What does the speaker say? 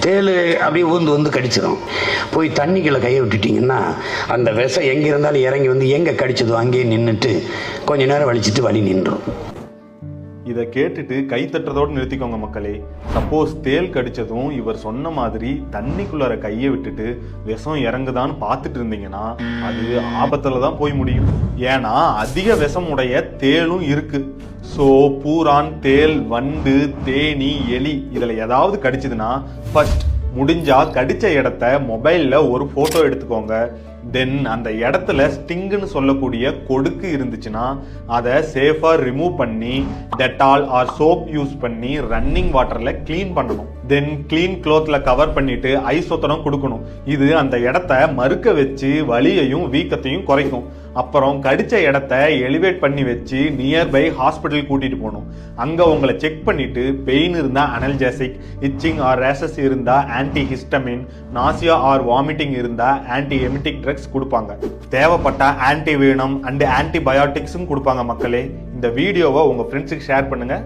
தேள் அப்படியே ஊந்து கடிச்சிடும். போய் தண்ணிக்குள்ளே கையை விட்டுட்டிங்கன்னா அந்த விஷம் எங்கே இருந்தாலும் இறங்கி வந்து எங்கே கடிச்சதோ அங்கேயே நின்றுட்டு கொஞ்ச நேரம் வலிச்சிட்டு வலி நின்றும். இதை கேட்டுட்டு கை தட்டுறதோடு நிறுத்திக்கோங்க மக்களே. சப்போஸ் தேள் கடிச்சதும் இவர் சொன்ன மாதிரி தண்ணிக்குள்ளார கையை விட்டுட்டு விஷம் இறங்குதான்னு பார்த்துட்டு இருந்தீங்கன்னா அது ஆபத்துல தான் போய் முடியும். ஏன்னா அதிக விஷம் உடைய தேளும் இருக்கு. ஸோ பூரான், தேள், வண்டு, தேனி, எலி இதுல ஏதாவது கடிச்சதுன்னா ஃபர்ஸ்ட் முடிஞ்சா கடிச்ச இடத்த மொபைல்ல ஒரு போட்டோ எடுத்துக்கோங்க. தென் அந்த இடத்துல ஸ்டிங்குன்னு சொல்லக்கூடிய கொடுக்கு இருந்துச்சுன்னா அதை சேஃபா ரிமூவ் பண்ணி டெட்டால் ஆர் சோப் யூஸ் பண்ணி ரன்னிங் வாட்டர்ல கிளீன் பண்ணணும். தென் கிளீன் கிளாத்ல கவர் பண்ணிட்டு ஐஸ் ஒத்தனம் கொடுக்கணும். இது அந்த இடத்த மறுக்க வச்சு வலியையும் வீக்கத்தையும் குறைக்கும். அப்புறம் கடிச்ச இடத்த எலிவேட் பண்ணி வச்சு நியர்பை ஹாஸ்பிட்டல் கூட்டிட்டு போகணும். அங்க உங்களை செக் பண்ணிட்டு பெயின் இருந்தா அனல்ஜெசிக், இச்சிங் ஆர் ரேஷஸ் இருந்தா anti histamine, nausea R vomiting இருந்தா ஆன்டி எமிட்டிக் ட்ரக்ஸ் கொடுப்பாங்க. தேவைப்பட்ட ஆன்டிவீனம் அண்ட் ஆன்டிபயோட்டிக்ஸும் கொடுப்பாங்க மக்களே. இந்த வீடியோவை உங்க ஃப்ரெண்ட்ஸுக்கு ஷேர் பண்ணுங்க.